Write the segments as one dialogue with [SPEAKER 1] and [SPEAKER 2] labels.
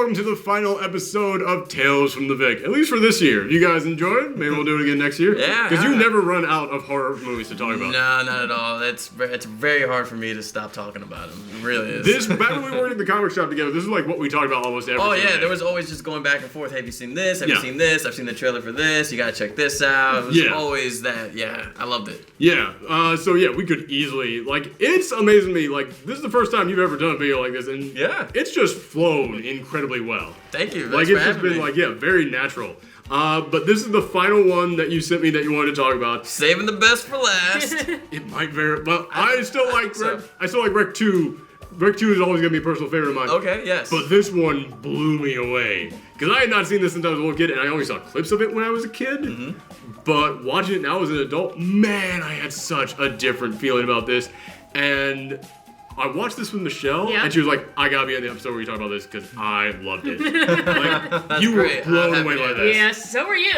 [SPEAKER 1] welcome to the final episode of Tales from the Vic. At least for this year. You guys enjoyed? Maybe we'll do it again next year.
[SPEAKER 2] Yeah.
[SPEAKER 1] Because you never run out of horror movies to talk about.
[SPEAKER 2] No, not at all. It's very hard for me to stop talking about them. It really is.
[SPEAKER 1] Back when we worked at the comic shop together, this is like what we talked about almost every
[SPEAKER 2] Oh yeah,
[SPEAKER 1] day.
[SPEAKER 2] there was always just going back and forth. Have you seen this? Have you seen this? I've seen the trailer for this. You gotta check this out. It was always that. Yeah, I loved it.
[SPEAKER 1] Yeah. So yeah, we could easily, like, it's amazing to me. Like, this is the first time you've ever done a video like this, and it's just flown incredibly well.
[SPEAKER 2] Thank you.
[SPEAKER 1] Like, it's just been very natural. But this is the final one that you sent me that you wanted to talk about.
[SPEAKER 2] Saving the best for last.
[SPEAKER 1] It might very, but I still like Rec 2. Rec 2 is always gonna be a personal favorite of mine.
[SPEAKER 2] Okay, yes.
[SPEAKER 1] But this one blew me away because I had not seen this since I was a little kid, and I only saw clips of it when I was a kid. Mm-hmm. But watching it now as an adult, man, I had such a different feeling about this. And I watched this with Michelle, and she was like, "I gotta be on the episode where you talk about this because I loved it." Like, you were blown away by this.
[SPEAKER 3] Yes, so were you.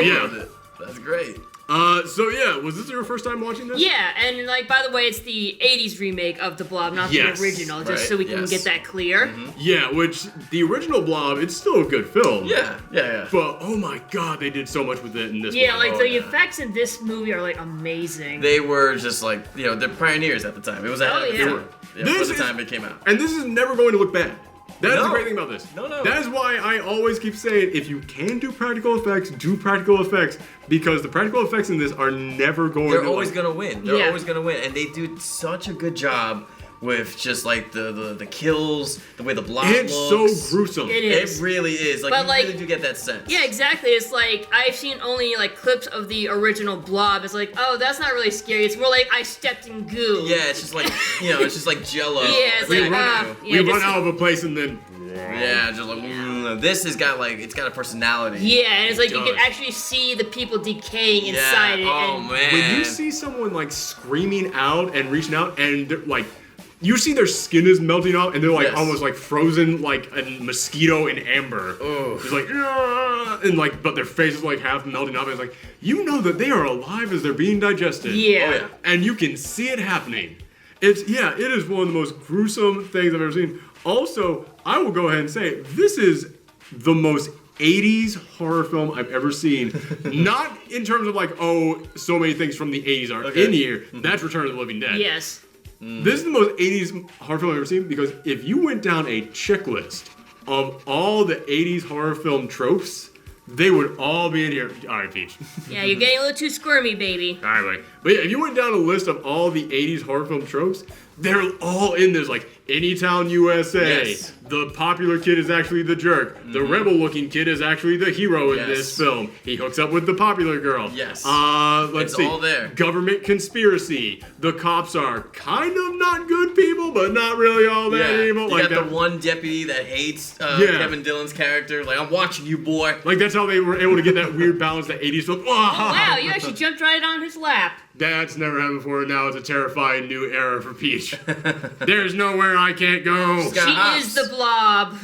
[SPEAKER 2] Yeah, that's great.
[SPEAKER 1] So yeah, was this your first time watching this?
[SPEAKER 3] Yeah, and like, by the way, it's the 80s remake of the Blob, not the original, just so we can get that clear.
[SPEAKER 1] Mm-hmm. Yeah, which, the original Blob, it's still a good film.
[SPEAKER 2] Yeah.
[SPEAKER 1] But, oh my god, they did so much with it in this one.
[SPEAKER 3] Yeah, like, the effects in this movie are, like, amazing.
[SPEAKER 2] They were just, like, they're pioneers at the time. It was ahead of the time it came out.
[SPEAKER 1] And this is never going to look bad. That's the great thing about this.
[SPEAKER 2] No.
[SPEAKER 1] That is why I always keep saying, if you can do practical effects, do practical effects. Because the practical effects in this are never going to...
[SPEAKER 2] They're always going to win. They're always going to win. And they do such a good job with just, like, the kills, the way the Blob looks.
[SPEAKER 1] It's so gruesome.
[SPEAKER 3] It is.
[SPEAKER 2] It really is. Like, you really do get that sense.
[SPEAKER 3] Yeah, exactly. It's like, I've seen only, like, clips of the original Blob. It's like, oh, that's not really scary. It's more like I stepped in goo.
[SPEAKER 2] Yeah, it's just like, it's just like Jello.
[SPEAKER 3] Yeah, it's
[SPEAKER 1] we run out of a place and then...
[SPEAKER 2] Yeah, just like, this has got, like, it's got a personality.
[SPEAKER 3] Yeah, and it's like, you can actually see the people decaying inside it.
[SPEAKER 2] Oh, man.
[SPEAKER 1] When you see someone, like, screaming out and reaching out and, they're, like... You see their skin is melting off, and they're like almost like frozen, like a mosquito in amber. Oh, it's like, and like, but their face is like half melting off. And it's like, you know that they are alive as they're being digested.
[SPEAKER 3] Yeah.
[SPEAKER 1] And you can see it happening. It is one of the most gruesome things I've ever seen. Also, I will go ahead and say this is the most 80s horror film I've ever seen. Not in terms of like, so many things from the 80s are in here. That's Return of the Living Dead.
[SPEAKER 3] Yes.
[SPEAKER 1] This is the most 80s horror film I've ever seen because if you went down a checklist of all the 80s horror film tropes, they would all be in here. All right, Peach.
[SPEAKER 3] Yeah, you're getting a little too squirmy, baby.
[SPEAKER 1] All right, wait. But yeah, if you went down a list of all the 80s horror film tropes, they're all in this, like Anytown, USA.
[SPEAKER 2] Yes.
[SPEAKER 1] The popular kid is actually the jerk. Mm-hmm. The rebel-looking kid is actually the hero in this film. He hooks up with the popular girl.
[SPEAKER 2] Yes.
[SPEAKER 1] Let's see.
[SPEAKER 2] It's all there.
[SPEAKER 1] Government conspiracy. The cops are kind of not good people, but not really all that evil.
[SPEAKER 2] You got the one deputy that hates Kevin Dillon's character. Like, I'm watching you, boy.
[SPEAKER 1] Like, that's how they were able to get that weird balance, that 80s film.
[SPEAKER 3] Oh, wow, you actually jumped right on his lap.
[SPEAKER 1] That's never happened before. Now it's a terrifying new era for Peach. There's nowhere I can't go.
[SPEAKER 3] She is the Blob.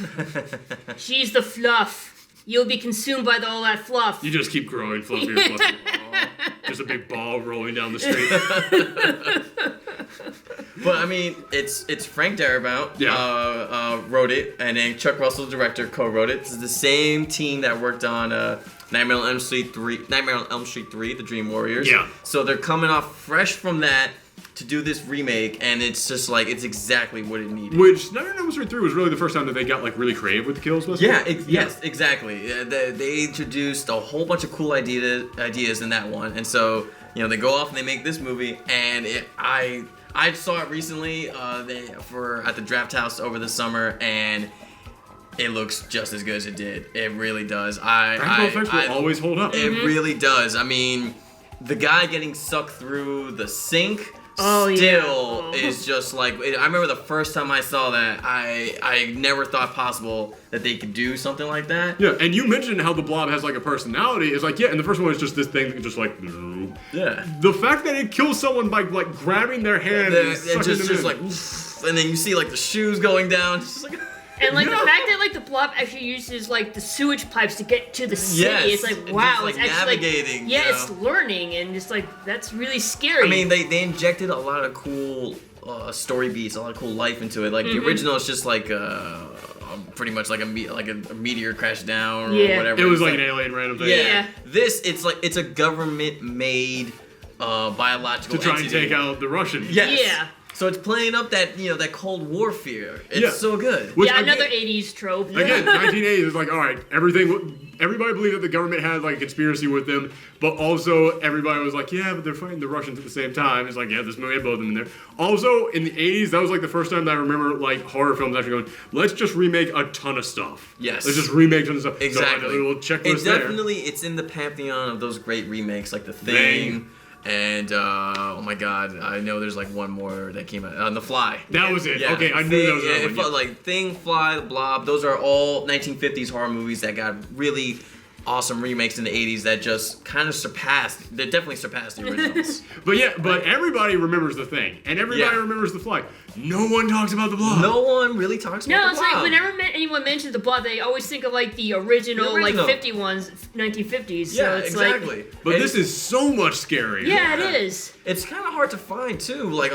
[SPEAKER 3] She's the fluff. You'll be consumed by all that fluff.
[SPEAKER 1] You just keep growing fluffier and fluffier. Just a big ball rolling down the street.
[SPEAKER 2] But I mean, it's Frank Darabont wrote it, and then Chuck Russell, the director, co-wrote it. This is the same team that worked on Nightmare on Elm Street 3, The Dream Warriors.
[SPEAKER 1] Yeah.
[SPEAKER 2] So they're coming off fresh from that to do this remake, and it's just like, it's exactly what it needed.
[SPEAKER 1] Which, Nightmare on Elm Street 3 was really the first time that they got like really creative with the kills, wasn't it?
[SPEAKER 2] Yes, exactly. They introduced a whole bunch of cool ideas in that one, and so, they go off and they make this movie, and I saw it recently at the Draft House over the summer, and it looks just as good as it did. It really does.
[SPEAKER 1] Practical effects will always hold up.
[SPEAKER 2] It really does. I mean, the guy getting sucked through the sink is just like, I remember the first time I saw that, I never thought possible that they could do something like that.
[SPEAKER 1] Yeah, and you mentioned how the Blob has like a personality. It's like, and the first one is just this thing that just like,
[SPEAKER 2] yeah.
[SPEAKER 1] The fact that it kills someone by like grabbing their hand and sucking them in.
[SPEAKER 2] Like, and then you see like the shoes going down. It's just like...
[SPEAKER 3] And like the fact that like the Blob actually uses like the sewage pipes to get to the city, it's like, wow,
[SPEAKER 2] it's
[SPEAKER 3] actually
[SPEAKER 2] navigating.
[SPEAKER 3] Like, it's learning, and just like, that's really scary.
[SPEAKER 2] I mean, they injected a lot of cool story beats, a lot of cool life into it. Like the original is just like a pretty much like a meteor crashed down or
[SPEAKER 3] Yeah.
[SPEAKER 2] whatever.
[SPEAKER 1] It was
[SPEAKER 2] It's
[SPEAKER 1] like an alien random thing.
[SPEAKER 3] Yeah.
[SPEAKER 2] This, it's a government-made biological
[SPEAKER 1] To try and
[SPEAKER 2] entity.
[SPEAKER 1] take out the Russians.
[SPEAKER 2] Yes.
[SPEAKER 3] Yeah.
[SPEAKER 2] So it's playing up that that Cold War fear. It's
[SPEAKER 1] Yeah.
[SPEAKER 2] so good.
[SPEAKER 1] Which,
[SPEAKER 3] Yeah,
[SPEAKER 1] again-
[SPEAKER 3] another 80s trope.
[SPEAKER 1] Again, 1980s is like, all right, everybody believed that the government had like a conspiracy with them, but also everybody was like, yeah, but they're fighting the Russians at the same time. It's like, yeah, this movie had both of them in there. Also, in the 80s, that was like the first time that I remember like horror films actually going, let's just remake a ton of stuff.
[SPEAKER 2] Yes.
[SPEAKER 1] Let's just remake a ton of stuff.
[SPEAKER 2] Exactly.
[SPEAKER 1] So I had a little checklist
[SPEAKER 2] It's
[SPEAKER 1] there.
[SPEAKER 2] definitely it's in the pantheon of those great remakes like The Thing. And oh my God, I know there's like one more that came out. The Fly.
[SPEAKER 1] That was it.
[SPEAKER 2] Yeah,
[SPEAKER 1] Okay, I knew
[SPEAKER 2] Thing,
[SPEAKER 1] that was
[SPEAKER 2] yeah,
[SPEAKER 1] another
[SPEAKER 2] it
[SPEAKER 1] one.
[SPEAKER 2] felt like Thing, Fly, Blob. Those are all 1950s horror movies that got really awesome remakes in the 80s that just kind of surpassed. They definitely surpassed the originals.
[SPEAKER 1] But everybody remembers The Thing, and everybody
[SPEAKER 2] Yeah.
[SPEAKER 1] remembers The Fly. No one talks about The Blob.
[SPEAKER 2] No one really talks about
[SPEAKER 3] No,
[SPEAKER 2] the
[SPEAKER 3] it's like
[SPEAKER 2] Blob.
[SPEAKER 3] whenever anyone mentions the Blob, they always think of like the original,
[SPEAKER 2] The original.
[SPEAKER 3] like 1950s. So
[SPEAKER 2] Yeah,
[SPEAKER 3] it's
[SPEAKER 2] exactly.
[SPEAKER 1] But
[SPEAKER 2] And
[SPEAKER 1] this is so much scarier.
[SPEAKER 3] yeah, it is.
[SPEAKER 2] It's kind of hard to find too. Like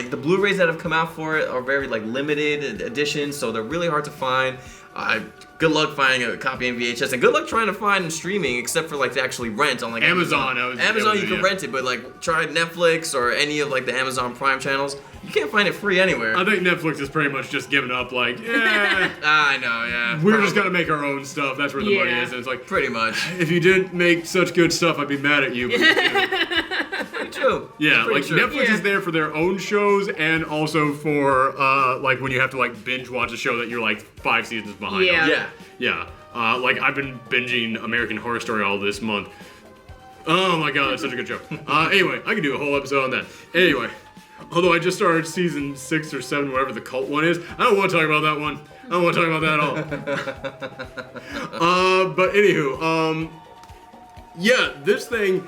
[SPEAKER 2] the Blu-rays that have come out for it are very like limited editions, so they're really hard to find. Good luck finding a copy in VHS, and good luck trying to find them streaming, except for like to actually rent on like
[SPEAKER 1] Amazon.
[SPEAKER 2] Amazon, you can rent it, but like try Netflix or any of like the Amazon Prime channels, you can't find it free anywhere.
[SPEAKER 1] I think Netflix is pretty much just given up, like, yeah,
[SPEAKER 2] I know, yeah.
[SPEAKER 1] we're just gonna make our own stuff. That's where the money
[SPEAKER 3] Yeah.
[SPEAKER 1] is. And it's like,
[SPEAKER 2] Pretty much.
[SPEAKER 1] if you didn't make such good stuff, I'd be mad at you. But you do.
[SPEAKER 2] Pretty true.
[SPEAKER 1] Yeah,
[SPEAKER 2] Pretty
[SPEAKER 1] like
[SPEAKER 2] true.
[SPEAKER 1] Netflix
[SPEAKER 3] Yeah.
[SPEAKER 1] is there for their own shows and also for like when you have to like binge watch a show that you're like 5 seasons behind.
[SPEAKER 3] Yeah.
[SPEAKER 1] on.
[SPEAKER 2] Yeah.
[SPEAKER 1] Yeah. Like I've been binging American Horror Story all this month. Oh my god, that's such a good show. Anyway, I could do a whole episode on that. Anyway, although I just started season 6 or 7, whatever the cult one is, I don't want to talk about that one. I don't want to talk about that at all. But anywho, yeah, this thing,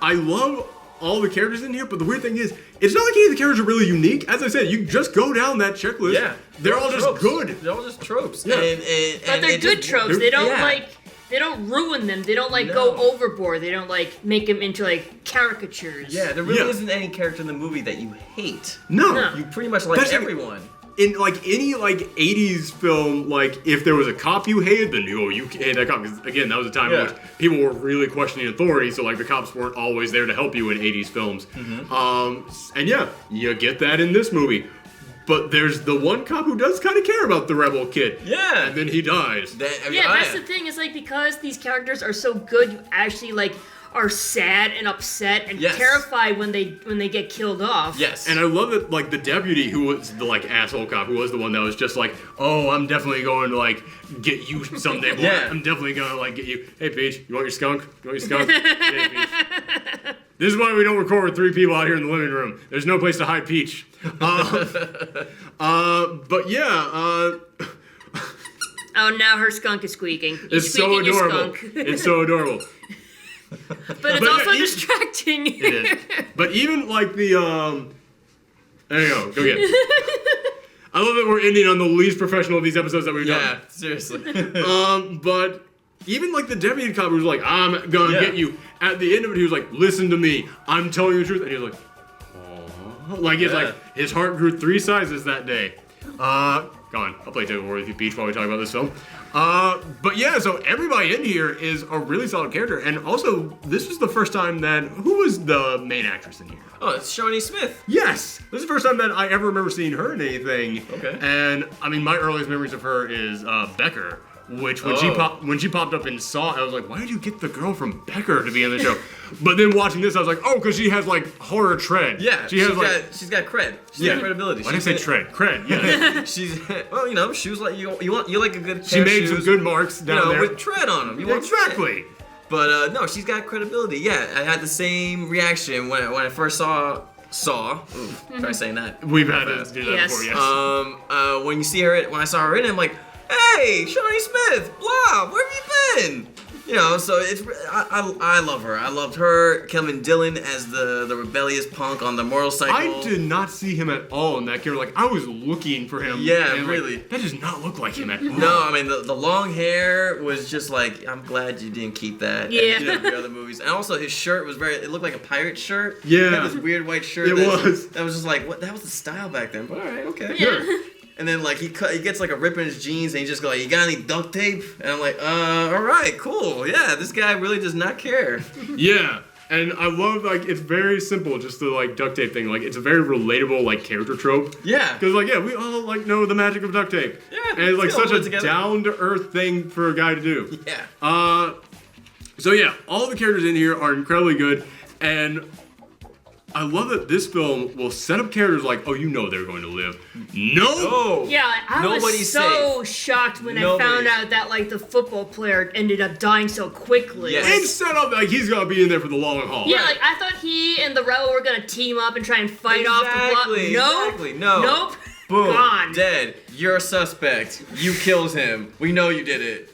[SPEAKER 1] I love all the characters in here, but the weird thing is, it's not like any of the characters are really unique. As I said, you just go down that checklist.
[SPEAKER 2] Yeah.
[SPEAKER 1] They're all just
[SPEAKER 2] tropes.
[SPEAKER 1] good.
[SPEAKER 2] They're all just tropes.
[SPEAKER 1] Yeah.
[SPEAKER 3] But they're good tropes. They don't
[SPEAKER 2] yeah.
[SPEAKER 3] they don't ruin them. They don't like
[SPEAKER 2] No.
[SPEAKER 3] go overboard. They don't like make them into like caricatures.
[SPEAKER 2] Yeah, there really
[SPEAKER 1] Yeah.
[SPEAKER 2] isn't any character in the movie that you hate.
[SPEAKER 1] No.
[SPEAKER 3] No.
[SPEAKER 2] You pretty much like
[SPEAKER 1] That's-
[SPEAKER 2] everyone.
[SPEAKER 1] In like any like 80s film, like if there was a cop you hated, then you hated that cop. Because again, that was a time in
[SPEAKER 2] Yeah.
[SPEAKER 1] which people were really questioning authority, so like the cops weren't always there to help you in 80s films. And yeah, you get that in this movie. But there's the one cop who does kind of care about the rebel kid.
[SPEAKER 2] Yeah.
[SPEAKER 1] And then he dies.
[SPEAKER 3] Yeah, that's the thing. It's like because these characters are so good, you actually like are sad and upset and
[SPEAKER 2] Yes.
[SPEAKER 3] terrified when they get killed off.
[SPEAKER 2] Yes.
[SPEAKER 1] And I love that, like, the deputy who was the, like, asshole cop, who was the one that was just like, oh, I'm definitely going to, like, get you someday, boy.
[SPEAKER 2] Yeah.
[SPEAKER 1] I'm definitely going to, like, get you. Hey, Peach, you want your skunk? You want your skunk? Hey, Peach. This is why we don't record with 3 people out here in the living room. There's no place to hide Peach. But yeah,
[SPEAKER 3] Oh, now her skunk is squeaking. You
[SPEAKER 1] it's so
[SPEAKER 3] squeaking your
[SPEAKER 1] adorable.
[SPEAKER 3] skunk.
[SPEAKER 1] It's so adorable.
[SPEAKER 3] But it's
[SPEAKER 1] But
[SPEAKER 3] also
[SPEAKER 1] yeah,
[SPEAKER 3] distracting.
[SPEAKER 1] It is. But even, like, the, there you go. Go get it. I love that we're ending on the least professional of these episodes that we've done.
[SPEAKER 2] yeah, seriously.
[SPEAKER 1] But even like the deputy cop was like, I'm gonna
[SPEAKER 2] Yeah.
[SPEAKER 1] get you. At the end of it, he was like, listen to me. I'm telling you the truth. And he was like, "Aw." Like it's
[SPEAKER 2] Yeah.
[SPEAKER 1] like his heart grew 3 sizes that day. Go on. I'll play Tug of War with you, Peach, while we talk about this film. But yeah, so everybody in here is a really solid character. And also, this was the first time that, who was the main actress in here?
[SPEAKER 2] Oh, it's Shawnee Smith.
[SPEAKER 1] Yes! This is the first time that I ever remember seeing her in anything.
[SPEAKER 2] Okay.
[SPEAKER 1] And, I mean, my earliest memories of her is Becker, which when
[SPEAKER 2] Oh.
[SPEAKER 1] when she popped up in Saw, I was like, why did you get the girl from Becker to be in the show? But then watching this, I was like, oh, because she has, like, horror tread.
[SPEAKER 2] Yeah,
[SPEAKER 1] She has,
[SPEAKER 2] she's got cred. She's got credibility.
[SPEAKER 1] Why did I say tread? Cred, yeah.
[SPEAKER 2] She's well, you know, shoes like you like a good.
[SPEAKER 1] She
[SPEAKER 2] pair of
[SPEAKER 1] made some
[SPEAKER 2] shoes,
[SPEAKER 1] good marks
[SPEAKER 2] you
[SPEAKER 1] down
[SPEAKER 2] know,
[SPEAKER 1] there.
[SPEAKER 2] with tread on them. You want tread.
[SPEAKER 1] Exactly.
[SPEAKER 2] But no, she's got credibility. Yeah, I had the same reaction when I first saw. Try saying that.
[SPEAKER 1] We've had to do that
[SPEAKER 3] Yes.
[SPEAKER 1] before, yes.
[SPEAKER 2] When you see her, when I saw her in it, I'm like, hey, Shawnee Smith, Blob, where have you been? You know, so it's I love her. I loved her, Kevin Dillon as the rebellious punk on the motorcycle.
[SPEAKER 1] I did not see him at all in that character. Like, I was looking for him.
[SPEAKER 2] Yeah,
[SPEAKER 1] and, like,
[SPEAKER 2] really.
[SPEAKER 1] that does not look like him at all.
[SPEAKER 2] No, I mean the long hair was just like, I'm glad you didn't keep that.
[SPEAKER 3] Yeah.
[SPEAKER 2] In the other movies, and also his shirt was it looked like a pirate shirt.
[SPEAKER 1] Yeah.
[SPEAKER 2] He had this weird white shirt.
[SPEAKER 1] It was.
[SPEAKER 2] That was just like what? That was the style back then. But all right, okay.
[SPEAKER 3] Yeah.
[SPEAKER 2] And then like he gets like a rip in his jeans, and he just go like, "You got any duct tape?" And I'm like, all right, cool. Yeah, this guy really does not care.
[SPEAKER 1] Yeah. And I love, like, it's very simple, just the, like, duct tape thing. Like, it's a very relatable, like, character trope.
[SPEAKER 2] Yeah.
[SPEAKER 1] Because, like, yeah, we all, like, know the magic of duct tape.
[SPEAKER 2] Yeah.
[SPEAKER 1] And it's, like, such a
[SPEAKER 2] together.
[SPEAKER 1] down-to-earth thing for a guy to do.
[SPEAKER 2] Yeah.
[SPEAKER 1] So, yeah, all the characters in here are incredibly good. And I love that this film will set up characters like, oh, you know they're going to live. No!
[SPEAKER 3] Yeah, I
[SPEAKER 2] Nobody's
[SPEAKER 3] was so shocked when I found out that like the football player ended up dying so quickly.
[SPEAKER 2] Yes.
[SPEAKER 1] It's set up like he's going to be in there for the long haul.
[SPEAKER 3] Yeah, like I thought he and the rebel were gonna team up and try and fight off the Blob. Nope.
[SPEAKER 2] Exactly. No.
[SPEAKER 3] Nope.
[SPEAKER 2] Boom.
[SPEAKER 3] Gone.
[SPEAKER 2] Dead. You're a suspect. You killed him. We know you did it.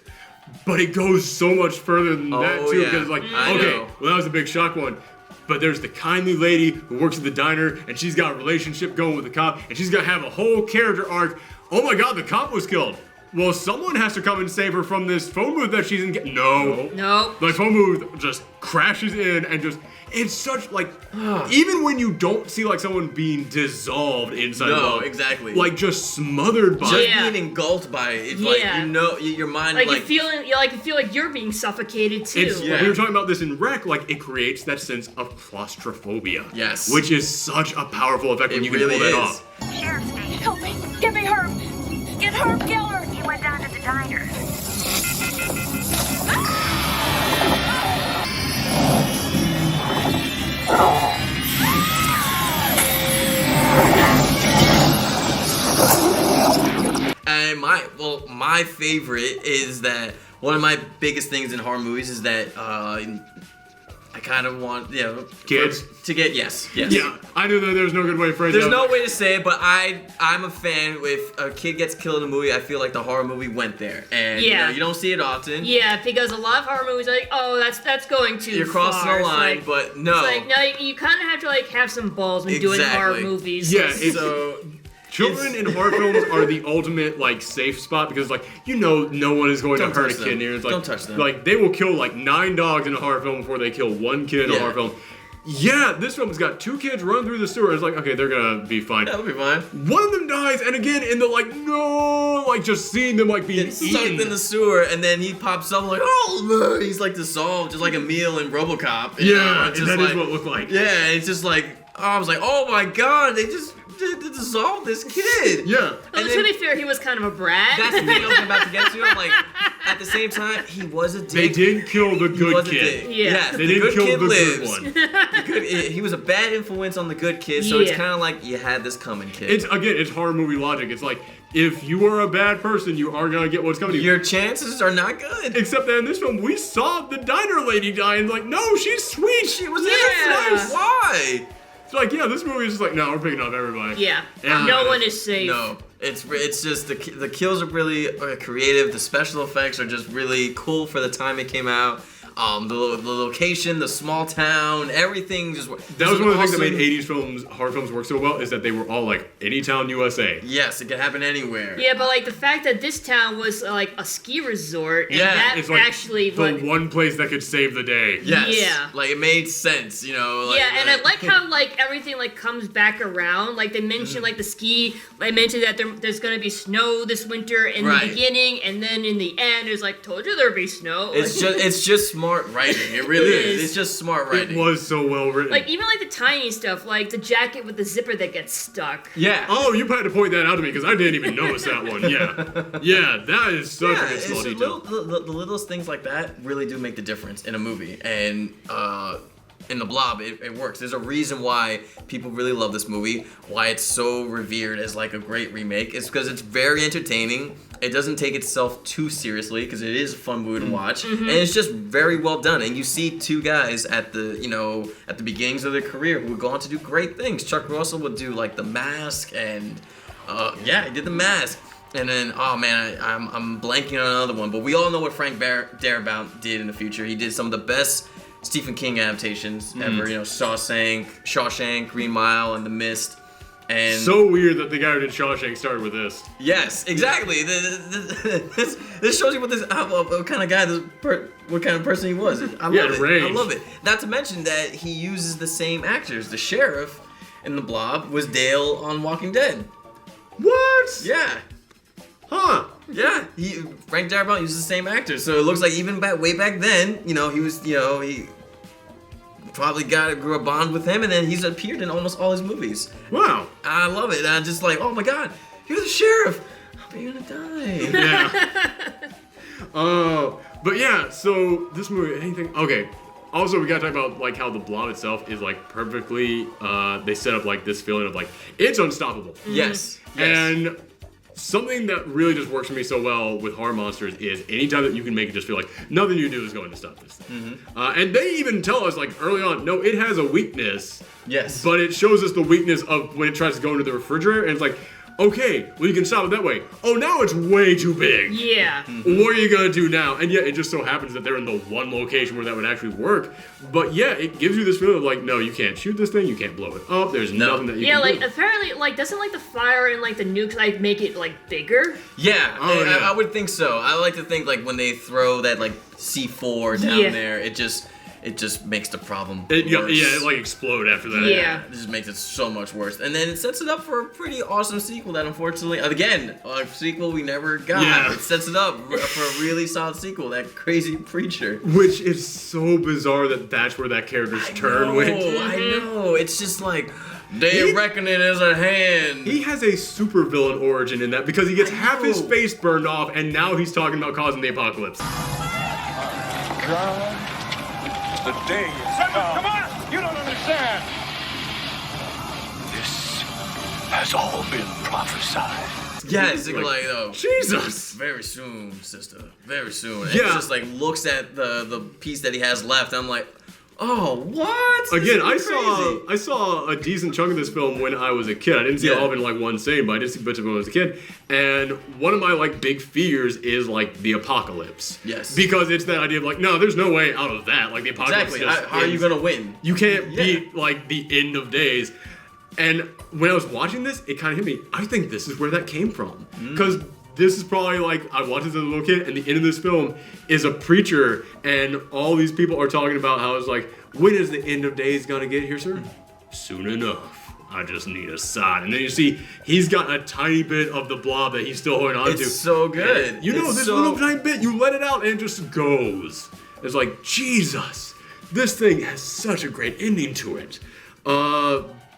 [SPEAKER 1] But it goes so much further than that, too.
[SPEAKER 2] Yeah.
[SPEAKER 1] Because, like,
[SPEAKER 2] I
[SPEAKER 1] okay,
[SPEAKER 2] know.
[SPEAKER 1] well, that was a big shock one. But there's the kindly lady who works at the diner, and she's got a relationship going with the cop, and she's gonna have a whole character arc. Oh my god, the cop was killed. Well, someone has to come and save her from this phone booth that she's in. No.
[SPEAKER 3] Nope.
[SPEAKER 1] The phone booth just crashes in and just. It's such, like. Even when you don't see, like, someone being dissolved inside the
[SPEAKER 2] No,
[SPEAKER 1] phone,
[SPEAKER 2] exactly.
[SPEAKER 1] like, just smothered by
[SPEAKER 2] Just
[SPEAKER 1] it.
[SPEAKER 3] Yeah.
[SPEAKER 2] being engulfed by it. It's like,
[SPEAKER 3] Yeah.
[SPEAKER 2] you know, your mind
[SPEAKER 3] Like,
[SPEAKER 2] like
[SPEAKER 3] you feel like you're being suffocated too.
[SPEAKER 1] It's,
[SPEAKER 2] Yeah.
[SPEAKER 1] We were talking about this in Rec, like, it creates that sense of claustrophobia.
[SPEAKER 2] Yes.
[SPEAKER 1] Which is such a powerful effect when
[SPEAKER 2] It
[SPEAKER 1] you can
[SPEAKER 2] really
[SPEAKER 1] pull that
[SPEAKER 2] is.
[SPEAKER 1] off.
[SPEAKER 4] Sheriff Station.
[SPEAKER 5] Help me! Give me Herb! Get Herb Geller!
[SPEAKER 4] He went down to the diner.
[SPEAKER 2] And my favorite is that one of my biggest things in horror movies is that I kind of want
[SPEAKER 1] Kids?
[SPEAKER 2] to get yes.
[SPEAKER 1] Yeah, I knew that there's no good way to phrase
[SPEAKER 2] There's
[SPEAKER 1] that.
[SPEAKER 2] no way to say it, but I'm a fan. If a kid gets killed in a movie, I feel like the horror movie went there, and
[SPEAKER 3] Yeah.
[SPEAKER 2] you don't see it often.
[SPEAKER 3] Yeah, because a lot of horror movies are like, oh, that's going too
[SPEAKER 2] You're crossing
[SPEAKER 3] far.
[SPEAKER 2] the line,
[SPEAKER 3] It's like,
[SPEAKER 2] but no.
[SPEAKER 3] It's like, no, you kind of have to like have some balls when doing horror
[SPEAKER 2] Exactly.
[SPEAKER 3] movies.
[SPEAKER 1] Yeah, it's,
[SPEAKER 2] So
[SPEAKER 1] children in horror films are the ultimate, like, safe spot because, like, you know no one is going
[SPEAKER 2] Don't
[SPEAKER 1] to hurt a
[SPEAKER 2] touch
[SPEAKER 1] kid
[SPEAKER 2] them.
[SPEAKER 1] in here. It's like,
[SPEAKER 2] Don't touch them.
[SPEAKER 1] Like, they will kill, like, 9 dogs in a horror film before they kill 1 kid in a
[SPEAKER 2] Yeah.
[SPEAKER 1] horror film. Yeah, this film's got 2 kids run through the sewer. It's like, okay, they're gonna be fine.
[SPEAKER 2] that'll be fine.
[SPEAKER 1] One of them dies, and again, in the, like, no, like, just seeing them, like, being
[SPEAKER 2] Gets
[SPEAKER 1] eaten.
[SPEAKER 2] sucked in the sewer, and then he pops up like, oh, he's like dissolved, just like a meal in RoboCop. you know?
[SPEAKER 1] Yeah,
[SPEAKER 2] It's
[SPEAKER 1] and
[SPEAKER 2] just
[SPEAKER 1] that is
[SPEAKER 2] like-
[SPEAKER 1] what it looked like.
[SPEAKER 2] Yeah, it's just like, I was like, oh my god, they just dissolved this kid.
[SPEAKER 1] Yeah.
[SPEAKER 3] Well,
[SPEAKER 2] And
[SPEAKER 3] to
[SPEAKER 2] then-
[SPEAKER 3] be fair, he was kind of a brat.
[SPEAKER 2] That's the thing I was about to get to. I'm like, at the same time, he was a dick.
[SPEAKER 1] They did kill the
[SPEAKER 2] He
[SPEAKER 1] good
[SPEAKER 2] was a
[SPEAKER 1] kid.
[SPEAKER 2] dick.
[SPEAKER 3] Yeah.
[SPEAKER 2] Yes,
[SPEAKER 1] They
[SPEAKER 2] the
[SPEAKER 1] didn't
[SPEAKER 2] good
[SPEAKER 1] kill
[SPEAKER 2] kid
[SPEAKER 1] the
[SPEAKER 2] lives.
[SPEAKER 1] good one.
[SPEAKER 2] He was a bad influence on the good kid, so it's
[SPEAKER 3] Yeah.
[SPEAKER 2] kind of like you had this coming, kid.
[SPEAKER 1] It's horror movie logic. It's like, if you are a bad person, you are gonna get what's coming to you.
[SPEAKER 2] Your chances are not good.
[SPEAKER 1] Except that in this film, we saw the diner lady die, and like, no, she's sweet. She was
[SPEAKER 3] Yeah.
[SPEAKER 1] nice.
[SPEAKER 2] Why?
[SPEAKER 1] It's like, yeah, this movie is just like, no, we're picking up everybody.
[SPEAKER 3] Yeah.
[SPEAKER 1] Yeah.
[SPEAKER 3] No one is safe.
[SPEAKER 2] No, it's just the kills are really creative. The special effects are just really cool for the time it came out. The location, the small town, everything just.
[SPEAKER 1] That was one of the things that
[SPEAKER 2] awesome.
[SPEAKER 1] made 80s films, horror films work so well, is that they were all like, Anytown, USA.
[SPEAKER 2] Yes, it can happen anywhere.
[SPEAKER 3] Yeah, but like the fact that this town was like a ski resort, and
[SPEAKER 2] Yeah,
[SPEAKER 3] that
[SPEAKER 1] It's like
[SPEAKER 3] actually
[SPEAKER 1] the
[SPEAKER 3] like,
[SPEAKER 1] one place that could save the day.
[SPEAKER 2] Yes.
[SPEAKER 3] Yeah.
[SPEAKER 2] Like it made sense, you know. Like,
[SPEAKER 3] yeah, and I like how like everything like comes back around. Like they mentioned like the ski. They mentioned that there's gonna be snow this winter in
[SPEAKER 2] Right.
[SPEAKER 3] the beginning, and then in the end, it's like told you there'd be snow.
[SPEAKER 2] It's just smart writing. It really
[SPEAKER 3] It
[SPEAKER 2] is.
[SPEAKER 3] is.
[SPEAKER 2] It's just smart
[SPEAKER 1] It
[SPEAKER 2] writing.
[SPEAKER 1] was so well written.
[SPEAKER 3] like even like the tiny stuff, like the jacket with the zipper that gets stuck.
[SPEAKER 2] Yeah.
[SPEAKER 1] Oh, you had to point that out to me because I didn't even notice that one. Yeah. Yeah, that is such
[SPEAKER 2] Yeah,
[SPEAKER 1] a good
[SPEAKER 2] it's
[SPEAKER 1] small
[SPEAKER 2] just
[SPEAKER 1] detail.
[SPEAKER 2] the littlest things like that really do make the difference in a movie. And in the Blob, it works. There's a reason why people really love this movie, why it's so revered as like a great remake. It's because it's very entertaining. It doesn't take itself too seriously because it is a fun movie to watch, and it's just very well done. And you see 2 guys at the beginnings of their career who would go on to do great things. Chuck Russell would do like The Mask, and he did The Mask. And then, oh man, I'm blanking on another one, but we all know what Frank Darabont did in the future. He did some of the best Stephen King adaptations ever. You know, Shawshank, Green Mile, and The Mist. And
[SPEAKER 1] So weird that the guy who did Shawshank started with this.
[SPEAKER 2] yes, exactly. This shows you what kind of guy, what kind of person he was. I love it.
[SPEAKER 1] range.
[SPEAKER 2] I love it. Not to mention that he uses the same actors. The sheriff in The Blob was Dale on Walking Dead.
[SPEAKER 1] What?
[SPEAKER 2] Yeah.
[SPEAKER 1] Huh.
[SPEAKER 2] Yeah, Frank Darabont used the same actor, so it looks like even way back then, he was, he probably grew a bond with him, and then he's appeared in almost all his movies.
[SPEAKER 1] Wow.
[SPEAKER 2] I love it. I'm just like, oh my god, you're the sheriff. How are you gonna die?
[SPEAKER 1] Yeah. But yeah, so this movie, anything? Okay. Also, we gotta talk about like how the Blob itself is like perfectly. They set up like this feeling of like it's unstoppable.
[SPEAKER 2] Yes.
[SPEAKER 1] And something that really just works for me so well with horror monsters is anytime that you can make it just feel like nothing you do is going to stop this thing. And they even tell us like early on, no, it has a weakness.
[SPEAKER 2] Yes.
[SPEAKER 1] But it shows us the weakness of when it tries to go into the refrigerator, and it's like, okay, well you can stop it that way. Oh, now it's way too big.
[SPEAKER 3] Yeah.
[SPEAKER 1] What are you gonna do now? And yeah, it just so happens that they're in the one location where that would actually work. But yeah, it gives you this feeling of like, no, you can't shoot this thing, you can't blow it up. There's nothing that you can do.
[SPEAKER 3] Apparently, like, doesn't like the fire and like the nukes like make it like bigger?
[SPEAKER 2] Yeah,
[SPEAKER 1] yeah.
[SPEAKER 2] I would think so. I like to think like when they throw that like C4 down there, it just makes the problem worse.
[SPEAKER 1] It like explode after that.
[SPEAKER 3] Yeah.
[SPEAKER 2] It just makes it so much worse. And then it sets it up for a pretty awesome sequel that unfortunately, again, a sequel we never got.
[SPEAKER 1] Yeah.
[SPEAKER 2] It sets it up for a really solid sequel, that crazy preacher.
[SPEAKER 1] Which is so bizarre that that's where that character's turn went.
[SPEAKER 2] I know. It's just like, day of reckoning is at hand.
[SPEAKER 1] He has a super villain origin in that because he gets half his face burned off and now he's talking about causing the apocalypse.
[SPEAKER 4] God, the day is come on! You don't understand! This has all been prophesied.
[SPEAKER 2] Yeah, it's like oh,
[SPEAKER 1] Jesus!
[SPEAKER 2] very soon, sister. Very soon. And
[SPEAKER 1] Yeah.
[SPEAKER 2] It's just like looks at the piece that he has left. I'm like, oh, what? This
[SPEAKER 1] Again,
[SPEAKER 2] is crazy.
[SPEAKER 1] I saw a decent chunk of this film when I was a kid. I didn't see all of it in like one scene, but I did see bits of it when I was a kid. And one of my like big fears is like the apocalypse.
[SPEAKER 2] Yes.
[SPEAKER 1] Because it's that idea of like, no, there's no way out of that. Like the apocalypse.
[SPEAKER 2] Exactly.
[SPEAKER 1] Just
[SPEAKER 2] How are you
[SPEAKER 1] ends.
[SPEAKER 2] gonna win?
[SPEAKER 1] You can't beat like the end of days. And when I was watching this, it kind of hit me. I think this is where that came from. Because this is probably like, I watched this as a little kid, and the end of this film is a preacher, and all these people are talking about how it's like, when is the end of days gonna get here, sir? Soon enough. I just need a sign. And then you see, he's got a tiny bit of the Blob that he's still holding on to.
[SPEAKER 2] It's so good.
[SPEAKER 1] And you know,
[SPEAKER 2] It's
[SPEAKER 1] this
[SPEAKER 2] so-
[SPEAKER 1] little tiny bit, you let it out and it just goes. It's like, Jesus, this thing has such a great ending to it.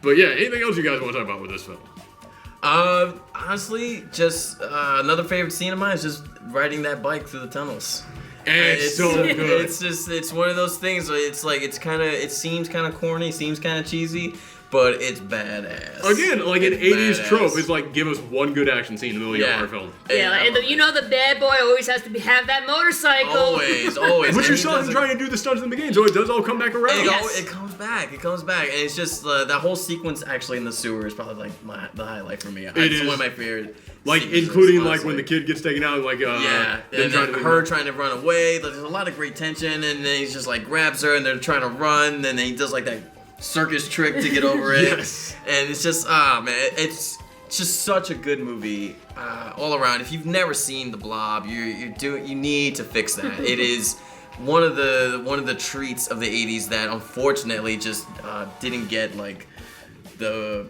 [SPEAKER 1] But yeah, anything else you guys want to talk about with this film?
[SPEAKER 2] Honestly, just another favorite scene of mine is just riding that bike through the tunnels.
[SPEAKER 1] It's so good.
[SPEAKER 2] It's one of those things where it's like, it seems kind of corny, seems kind of cheesy, but it's badass.
[SPEAKER 1] Again, like an
[SPEAKER 2] It's
[SPEAKER 1] 80s
[SPEAKER 2] badass.
[SPEAKER 1] trope is like, give us one good action scene in the middle of a horror film.
[SPEAKER 3] Yeah, and the bad boy always has to have that motorcycle.
[SPEAKER 2] Always.
[SPEAKER 1] Which
[SPEAKER 2] And
[SPEAKER 1] you
[SPEAKER 2] he
[SPEAKER 1] saw him
[SPEAKER 2] does it-
[SPEAKER 1] trying to do the stunts in the beginning, so it does all come back around.
[SPEAKER 2] It comes back. And it's just that whole sequence actually in the sewer is probably like the highlight for me. It's
[SPEAKER 1] is.
[SPEAKER 2] one of my favorite.
[SPEAKER 1] Like,
[SPEAKER 2] sequences,
[SPEAKER 1] including like
[SPEAKER 2] honestly.
[SPEAKER 1] when the kid gets taken out, like
[SPEAKER 2] Yeah,
[SPEAKER 1] them
[SPEAKER 2] and then her trying to run away. There's a lot of great tension, and then he's just like grabs her, and they're trying to run. And then he does like that circus trick to get over it.
[SPEAKER 1] Yes.
[SPEAKER 2] And it's just man, it's just such a good movie all around. If you've never seen The Blob, you need to fix that. It is one of the treats of the 80s that unfortunately just didn't get like the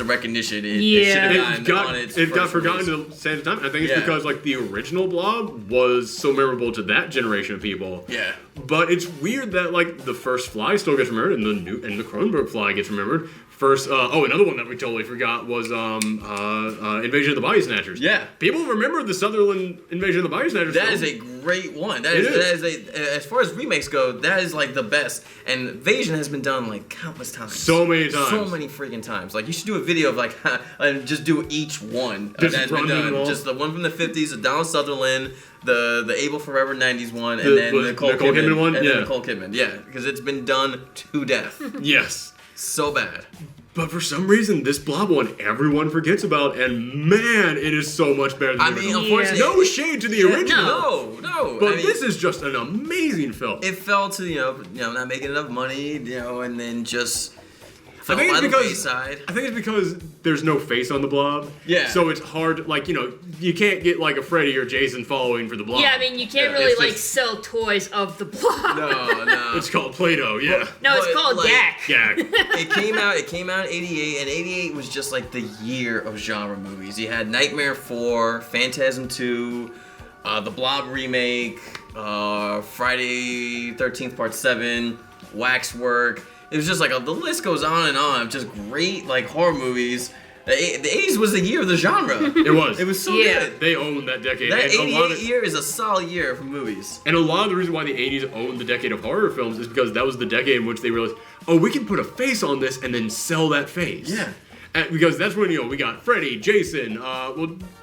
[SPEAKER 2] recognition it should have gotten on its
[SPEAKER 1] It got
[SPEAKER 2] first
[SPEAKER 1] forgotten
[SPEAKER 2] release.
[SPEAKER 1] to save time. I think it's because like the original Blob was so memorable to that generation of people.
[SPEAKER 2] Yeah.
[SPEAKER 1] But it's weird that like the first Fly still gets remembered, and the Cronenberg Fly gets remembered. First, another one that we totally forgot was Invasion of the Body Snatchers.
[SPEAKER 2] Yeah.
[SPEAKER 1] People remember the Sutherland Invasion of the Body Snatchers.
[SPEAKER 2] That
[SPEAKER 1] film.
[SPEAKER 2] is a great one. That
[SPEAKER 1] It
[SPEAKER 2] is
[SPEAKER 1] is.
[SPEAKER 2] as far as remakes go, that is like the best. And Invasion has been done like countless times.
[SPEAKER 1] So many times.
[SPEAKER 2] So many freaking times. Like you should do a video of like and just do each one
[SPEAKER 1] Just
[SPEAKER 2] that's been
[SPEAKER 1] run them
[SPEAKER 2] done.
[SPEAKER 1] all.
[SPEAKER 2] Just the one from the 50s, the Donald Sutherland, the Able Forever 90s one, and
[SPEAKER 1] The-
[SPEAKER 2] then
[SPEAKER 1] the
[SPEAKER 2] Nicole
[SPEAKER 1] Nicole Kidman one?
[SPEAKER 2] and
[SPEAKER 1] Yeah.
[SPEAKER 2] then Nicole Kidman. Yeah, because it's been done to death.
[SPEAKER 1] Yes.
[SPEAKER 2] So bad.
[SPEAKER 1] But for some reason, this Blob one everyone forgets about, and man, it is so much better than the
[SPEAKER 2] I mean,
[SPEAKER 1] original.
[SPEAKER 2] unfortunately,
[SPEAKER 1] No shade to the original.
[SPEAKER 2] No.
[SPEAKER 1] But
[SPEAKER 2] I mean,
[SPEAKER 1] this is just an amazing film.
[SPEAKER 2] it fell to not making enough money, and then just Fell
[SPEAKER 1] think
[SPEAKER 2] by
[SPEAKER 1] it's
[SPEAKER 2] the
[SPEAKER 1] because
[SPEAKER 2] wayside.
[SPEAKER 1] I think it's because there's no face on the Blob.
[SPEAKER 2] Yeah.
[SPEAKER 1] So it's hard, like, you know, you can't get like a Freddy or Jason following for the Blob.
[SPEAKER 3] Yeah, I mean, you can't
[SPEAKER 2] Yeah,
[SPEAKER 3] really
[SPEAKER 1] it's
[SPEAKER 3] like
[SPEAKER 1] just-
[SPEAKER 3] sell toys of the Blob.
[SPEAKER 2] No.
[SPEAKER 1] It's called Play-Doh. Yeah.
[SPEAKER 3] No, it's
[SPEAKER 2] But,
[SPEAKER 3] called
[SPEAKER 2] like-
[SPEAKER 3] Yak.
[SPEAKER 1] Yeah.
[SPEAKER 2] It came out in 88, and 88 was just like the year of genre movies. You had Nightmare 4, Phantasm 2, the Blob remake, Friday 13th Part 7, Waxwork. It was just like, the list goes on and on of just great like horror movies. The 80s was the year of the genre.
[SPEAKER 1] It was.
[SPEAKER 2] It was so
[SPEAKER 3] Yeah.
[SPEAKER 2] good.
[SPEAKER 1] They owned that decade.
[SPEAKER 2] That
[SPEAKER 1] and a lot
[SPEAKER 2] 88
[SPEAKER 1] of,
[SPEAKER 2] year is a solid year for movies.
[SPEAKER 1] and a lot of the reason why the 80s owned the decade of horror films is because that was the decade in which they realized, oh, we can put a face on this and then sell that face.
[SPEAKER 2] Yeah.
[SPEAKER 1] And because that's when, you know, we got Freddy, Jason.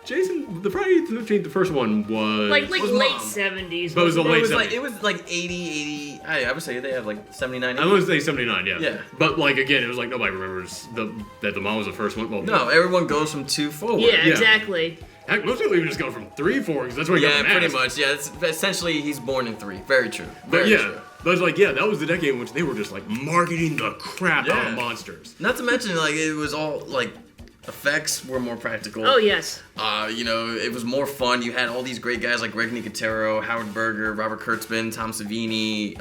[SPEAKER 1] Jason, the Friday the 13th, the first one was...
[SPEAKER 3] Like
[SPEAKER 2] was
[SPEAKER 3] late
[SPEAKER 2] Mom.
[SPEAKER 3] 70s.
[SPEAKER 1] But it was a
[SPEAKER 2] Well,
[SPEAKER 1] late
[SPEAKER 2] it was like 80. I would say they have like 79.
[SPEAKER 1] I want to say 79, yeah.
[SPEAKER 2] Yeah.
[SPEAKER 1] But, like, again, it was like nobody remembers that the mom was the first one. Well,
[SPEAKER 2] No, everyone goes from 2 forward.
[SPEAKER 3] Yeah,
[SPEAKER 1] Yeah.
[SPEAKER 3] exactly.
[SPEAKER 1] Heck, most people even just go from 3 forward because that's where you
[SPEAKER 2] Yeah,
[SPEAKER 1] got the
[SPEAKER 2] pretty
[SPEAKER 1] mask.
[SPEAKER 2] much. Yeah, it's essentially he's born in 3. Very true.
[SPEAKER 1] But
[SPEAKER 2] Very
[SPEAKER 1] yeah,
[SPEAKER 2] true.
[SPEAKER 1] but it's like, yeah, that was the decade in which they were just, like, marketing the crap out
[SPEAKER 2] Yeah.
[SPEAKER 1] of monsters.
[SPEAKER 2] Not to mention, like, it was all like effects were more practical.
[SPEAKER 3] Oh, yes.
[SPEAKER 2] You know, it was more fun. You had all these great guys like Greg Nicotero, Howard Berger, Robert Kurtzman, Tom Savini,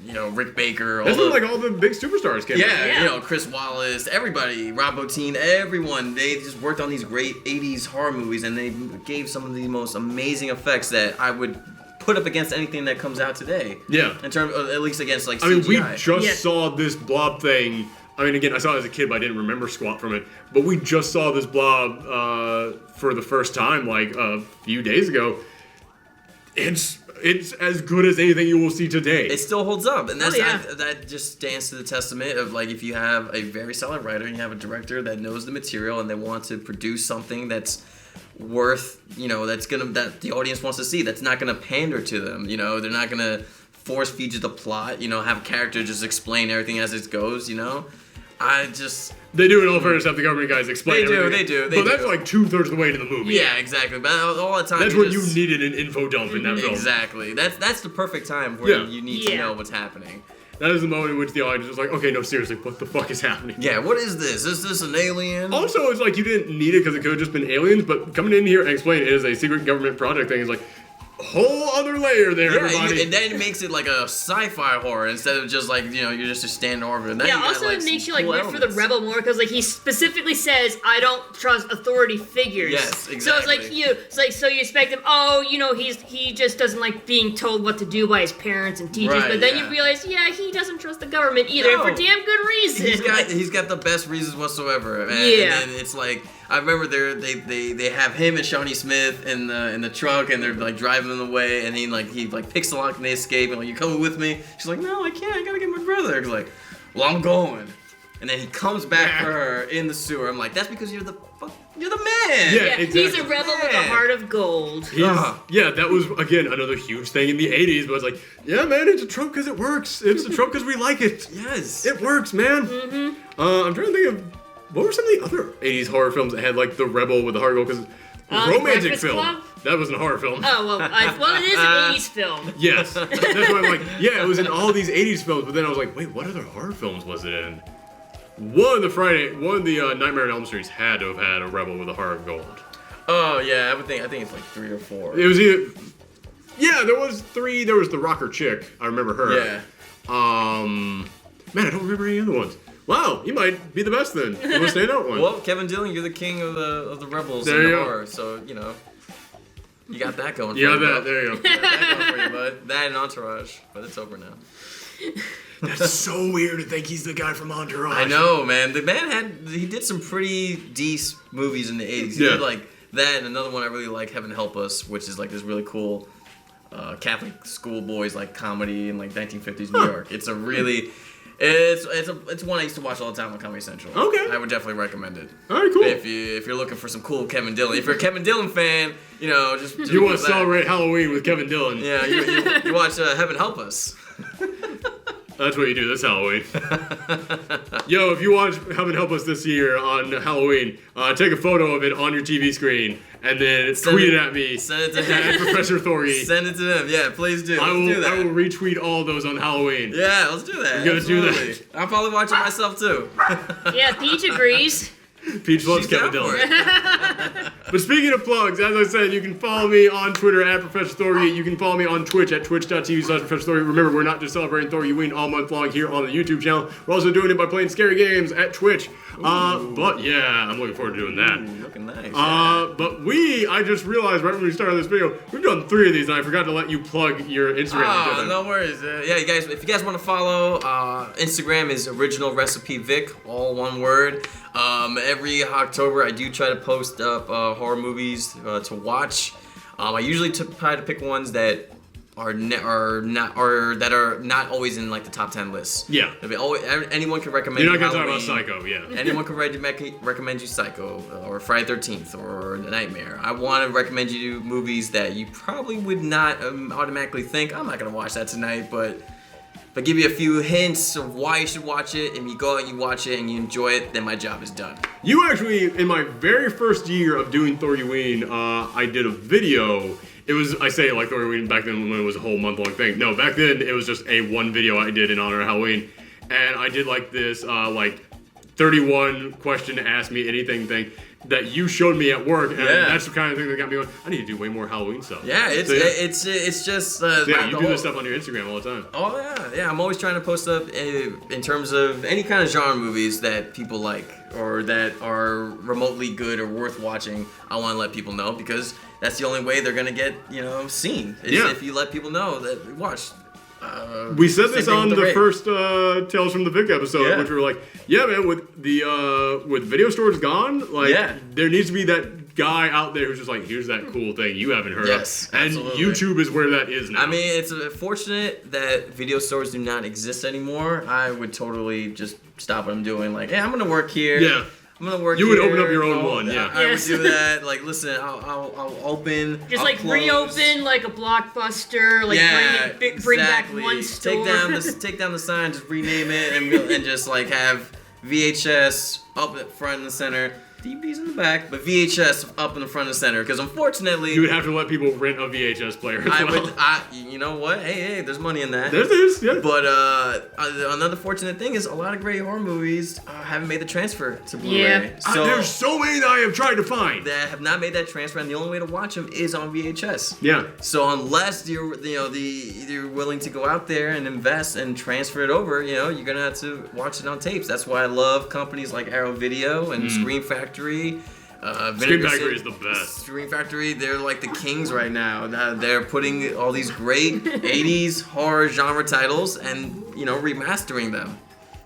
[SPEAKER 2] you know, Rick Baker.
[SPEAKER 1] That's
[SPEAKER 2] all
[SPEAKER 1] when,
[SPEAKER 2] the,
[SPEAKER 1] like, all the big superstars came
[SPEAKER 2] yeah,
[SPEAKER 1] out.
[SPEAKER 3] Yeah.
[SPEAKER 2] you know, Chris Wallace, everybody, Rob Bottin, everyone. They just worked on these great 80s horror movies, and they gave some of the most amazing effects that I would put up against anything that comes out today.
[SPEAKER 1] Yeah.
[SPEAKER 2] In terms of, at least against like
[SPEAKER 1] I mean, we
[SPEAKER 2] CGI.
[SPEAKER 1] just
[SPEAKER 3] Yeah.
[SPEAKER 1] saw this Blob thing. I mean, again, I saw it as a kid, but I didn't remember squat from it. But we just saw this Blob for the first time, like, a few days ago. It's as good as anything you will see today.
[SPEAKER 2] It still holds up, and that's
[SPEAKER 3] Oh, yeah.
[SPEAKER 2] that just stands to the testament of like if you have a very solid writer and you have a director that knows the material and they want to produce something that's worth, you know, that the audience wants to see, that's not gonna pander to them, you know, they're not gonna force feed you the plot, you know, have a character just explain everything as it goes, you know.
[SPEAKER 1] They do in all fairness have the government guys explain
[SPEAKER 2] They do,
[SPEAKER 1] everything.
[SPEAKER 2] they
[SPEAKER 1] But
[SPEAKER 2] do.
[SPEAKER 1] that's like 2/3 of the way to the movie.
[SPEAKER 2] Yeah, exactly. But all the time
[SPEAKER 1] That's
[SPEAKER 2] you
[SPEAKER 1] when
[SPEAKER 2] just-
[SPEAKER 1] you needed an info dump in that film.
[SPEAKER 2] Exactly. That's the perfect time where
[SPEAKER 1] Yeah.
[SPEAKER 2] you need to
[SPEAKER 3] Yeah.
[SPEAKER 2] know what's happening.
[SPEAKER 1] That is the moment in which the audience is like, okay, no, seriously, what the fuck is happening?
[SPEAKER 2] Yeah, what is this? Is this an alien?
[SPEAKER 1] Also, it's like you didn't need it because it could have just been aliens, but coming in here and explaining it is a secret government project thing is like, whole other layer there,
[SPEAKER 2] Yeah,
[SPEAKER 1] everybody.
[SPEAKER 2] and then it makes it like a sci-fi horror instead of just like, you know, you're just a standard orbit. And then
[SPEAKER 3] Yeah,
[SPEAKER 2] you got,
[SPEAKER 3] also
[SPEAKER 2] like,
[SPEAKER 3] it makes
[SPEAKER 2] some
[SPEAKER 3] you like
[SPEAKER 2] cool
[SPEAKER 3] root for the
[SPEAKER 2] elements.
[SPEAKER 3] rebel more because like he specifically says I don't trust authority figures.
[SPEAKER 2] Yes,
[SPEAKER 3] So it's
[SPEAKER 2] exactly.
[SPEAKER 3] like so you expect him. Oh, you know he just doesn't like being told what to do by his parents and teachers.
[SPEAKER 2] Right,
[SPEAKER 3] but then
[SPEAKER 2] yeah.
[SPEAKER 3] you realize, yeah, he doesn't trust the government either, and for
[SPEAKER 2] No.
[SPEAKER 3] damn good reason.
[SPEAKER 2] He's got the best reasons whatsoever. And,
[SPEAKER 3] Yeah.
[SPEAKER 2] and it's like I remember they have him and Shawnee Smith in the truck and they're like driving them away and he picks the lock and they escape and like, you coming with me? She's like, no, I can't. I gotta get my brother. He's like, well, I'm going. And then he comes back for her in the sewer. I'm like, that's because you're the man.
[SPEAKER 1] Yeah.
[SPEAKER 3] Yeah, he's
[SPEAKER 1] exactly.
[SPEAKER 3] a rebel with a
[SPEAKER 2] Man.
[SPEAKER 3] heart of gold.
[SPEAKER 1] Yeah, that was, again, another huge thing in the 80s, but it's like, yeah, man, it's a trope because it works. It's a trope because we like it.
[SPEAKER 2] Yes.
[SPEAKER 1] It works, man. Mm-hmm. I'm trying to think of, what were some of the other 80s horror films that had, like, the rebel with the heart goal? Because romantic
[SPEAKER 3] Breakfast
[SPEAKER 1] film.
[SPEAKER 3] Club?
[SPEAKER 1] That wasn't a horror film.
[SPEAKER 3] Oh well, it is an '80s film.
[SPEAKER 1] Yes. That's why I'm like, yeah, it was in all these 80s films, but then I was like, wait, what other horror films was it in? One of the Nightmare on Elm Streets had to have had a rebel with a heart of gold.
[SPEAKER 2] Oh yeah, I think it's like 3 or 4.
[SPEAKER 1] It was either, yeah, there was 3. There was the rocker chick. I remember her.
[SPEAKER 2] Yeah.
[SPEAKER 1] Man, I don't remember any other ones. Wow, you might be the best then. You want to stand out one?
[SPEAKER 2] Well, Kevin Dillon, you're the king of the rebels
[SPEAKER 1] There
[SPEAKER 2] in
[SPEAKER 1] you
[SPEAKER 2] the
[SPEAKER 1] go.
[SPEAKER 2] horror, so you know you got that going.
[SPEAKER 1] You
[SPEAKER 2] for
[SPEAKER 1] got
[SPEAKER 2] you,
[SPEAKER 1] that.
[SPEAKER 2] bud.
[SPEAKER 1] There you go.
[SPEAKER 2] You got that going for you, bud. That and Entourage, but it's over now.
[SPEAKER 1] That's so weird to think he's the guy from Entourage.
[SPEAKER 2] I know, man. The man he did some pretty decent movies in the 80s. He
[SPEAKER 1] Yeah.
[SPEAKER 2] did like that and another one I really like, Heaven Help Us, which is like this really cool Catholic schoolboys like comedy in like 1950s New York. It's a really it's one I used to watch all the time on Comedy Central.
[SPEAKER 1] Okay.
[SPEAKER 2] I would definitely recommend it.
[SPEAKER 1] All right, cool.
[SPEAKER 2] If you're looking for some cool Kevin Dillon, if you're a Kevin Dillon fan, you know, just
[SPEAKER 1] You want to
[SPEAKER 2] look at that.
[SPEAKER 1] celebrate Halloween with Kevin Dillon.
[SPEAKER 2] Yeah, you watch Heaven Help Us.
[SPEAKER 1] That's what you do this Halloween. Yo, if you haven't helped us this year on Halloween, take a photo of it on your TV screen and then tweet it at me.
[SPEAKER 2] Send it to him.
[SPEAKER 1] At Professor Thorgy.
[SPEAKER 2] Send it to him. Yeah, please do.
[SPEAKER 1] I will
[SPEAKER 2] do that.
[SPEAKER 1] retweet all those on Halloween.
[SPEAKER 2] Yeah, let's do that.
[SPEAKER 1] We're gonna do
[SPEAKER 2] Absolutely.
[SPEAKER 1] that.
[SPEAKER 2] I'll probably watch it myself too.
[SPEAKER 3] Yeah, Peach agrees.
[SPEAKER 1] Peach loves
[SPEAKER 2] She's
[SPEAKER 1] Kevin
[SPEAKER 2] down for
[SPEAKER 1] Dillon.
[SPEAKER 2] it.
[SPEAKER 1] But speaking of plugs, as I said, you can follow me on Twitter at Professor Thorgy. You can follow me on Twitch at twitch.tv/Professor Thorgy. Remember, we're not just celebrating THORGIWEEN all month long here on the YouTube channel. We're also doing it by playing scary games at Twitch. But yeah, I'm looking forward to doing that.
[SPEAKER 2] Looking nice.
[SPEAKER 1] But I just realized right when we started this video, we've done 3 of these, and I forgot to let you plug your Instagram.
[SPEAKER 2] Oh, no worries. Yeah, you guys, if you guys want to follow, Instagram is Original Recipe Vic, all one word. Every October, I do try to post up horror movies to watch. I usually try to pick ones that are not always in like the top 10 lists.
[SPEAKER 1] Yeah.
[SPEAKER 2] Anyone can recommend.
[SPEAKER 1] You're not
[SPEAKER 2] you
[SPEAKER 1] gonna talk about
[SPEAKER 2] Halloween.
[SPEAKER 1] Psycho, yeah.
[SPEAKER 2] Anyone can recommend you Psycho or Friday 13th or The Nightmare. I want to recommend you movies that you probably would not automatically think, I'm not going to watch that tonight, but if I give you a few hints of why you should watch it, and you go and you watch it and you enjoy it, then my job is done.
[SPEAKER 1] You actually, in my very first year of doing THORGIWEEN, I did a video. It was, I say it like THORGIWEEN back then when it was a whole month-long thing. No, back then it was just one video I did in honor of Halloween. And I did like this, 31 question ask me anything thing that you showed me at work, and that's the kind of thing that got me going, I need to do way more Halloween stuff.
[SPEAKER 2] Yeah, it's just
[SPEAKER 1] you do this stuff on your Instagram all the time.
[SPEAKER 2] Oh yeah, I'm always trying to post up in terms of any kind of genre movies that people like or that are remotely good or worth watching. I want to let people know because that's the only way they're gonna get seen. Is if you let people know that watch.
[SPEAKER 1] We said this on the first Tales from the Vic episode,
[SPEAKER 2] Yeah.
[SPEAKER 1] which we were like, yeah, man, with the with video stores gone, there needs to be that guy out there who's just like, here's that cool thing you haven't heard
[SPEAKER 2] Yes,
[SPEAKER 1] of. And
[SPEAKER 2] absolutely.
[SPEAKER 1] YouTube is where that is now.
[SPEAKER 2] I mean, it's fortunate that video stores do not exist anymore. I would totally just stop what I'm doing. Like, yeah, I'm gonna work here.
[SPEAKER 1] Yeah.
[SPEAKER 2] I'm gonna work.
[SPEAKER 1] You would
[SPEAKER 2] here.
[SPEAKER 1] open up your own one, yeah.
[SPEAKER 2] I would
[SPEAKER 3] Yes.
[SPEAKER 2] do that. Like, listen, I'll open.
[SPEAKER 3] Just
[SPEAKER 2] I'll
[SPEAKER 3] like
[SPEAKER 2] close.
[SPEAKER 3] reopen like a Blockbuster, like bring back one store.
[SPEAKER 2] Take down the sign, just rename it, and just like have VHS up at front and the center, DVDs in the back, but VHS up in the front and center. Because unfortunately,
[SPEAKER 1] you would have to let people rent a VHS player as well.
[SPEAKER 2] you know what? Hey, there's money in that.
[SPEAKER 1] There's, yeah.
[SPEAKER 2] But another fortunate thing is a lot of great horror movies haven't made the transfer to Blu-ray.
[SPEAKER 3] Yeah.
[SPEAKER 2] So
[SPEAKER 1] There's so many that I have tried to find.
[SPEAKER 2] that have not made that transfer, and the only way to watch them is on VHS.
[SPEAKER 1] Yeah.
[SPEAKER 2] So unless you're willing to go out there and invest and transfer it over, you're gonna have to watch it on tapes. That's why I love companies like Arrow Video and Screen Factory.
[SPEAKER 1] Screen
[SPEAKER 2] Vinegar
[SPEAKER 1] Factory
[SPEAKER 2] City-
[SPEAKER 1] is the best.
[SPEAKER 2] Screen Factory, they're like the kings right now. They're putting all these great 80s horror genre titles and remastering them.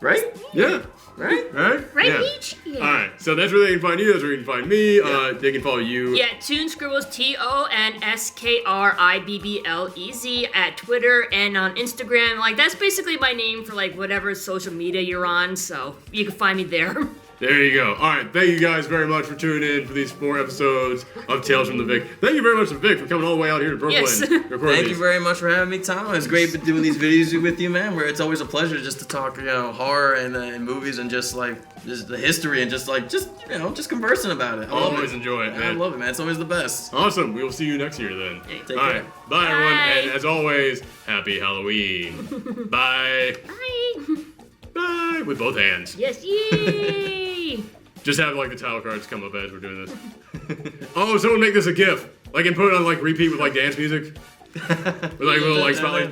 [SPEAKER 2] Right?
[SPEAKER 1] Yeah.
[SPEAKER 2] Right?
[SPEAKER 1] Right?
[SPEAKER 3] Right,
[SPEAKER 1] Yeah.
[SPEAKER 3] Peach? Yeah.
[SPEAKER 1] Alright, so that's where they can find you, that's where you can find me. They can follow you.
[SPEAKER 3] Yeah, Toon Scribbles, TONSKRIBBLEZ at Twitter and on Instagram. Like, that's basically my name for like whatever social media you're on, so you can find me there.
[SPEAKER 1] There you go. Alright, thank you guys very much for tuning in for these 4 episodes of Tales from the Vic. Thank you very much to Vic for coming all the way out here to Brooklyn.
[SPEAKER 3] Yes.
[SPEAKER 1] to record
[SPEAKER 2] Thank
[SPEAKER 1] these.
[SPEAKER 2] you very much for having me, Tom. It's great doing these videos with you, man. Where it's always a pleasure just to talk, horror and movies and just the history and just conversing about it. I love
[SPEAKER 1] Always
[SPEAKER 2] it.
[SPEAKER 1] enjoy it, man.
[SPEAKER 2] I love it, man. It's always the best.
[SPEAKER 1] Awesome. We will see you next year then.
[SPEAKER 2] Take
[SPEAKER 1] All
[SPEAKER 2] care.
[SPEAKER 1] right. Bye, everyone.
[SPEAKER 3] Bye.
[SPEAKER 1] And as always, happy Halloween. Bye.
[SPEAKER 3] Bye.
[SPEAKER 1] Bye. With both hands.
[SPEAKER 3] Yes, yay!
[SPEAKER 1] Just have the title cards come up as we're doing this. Oh, someone make this a GIF. And put it on repeat with dance music. With little spotlight.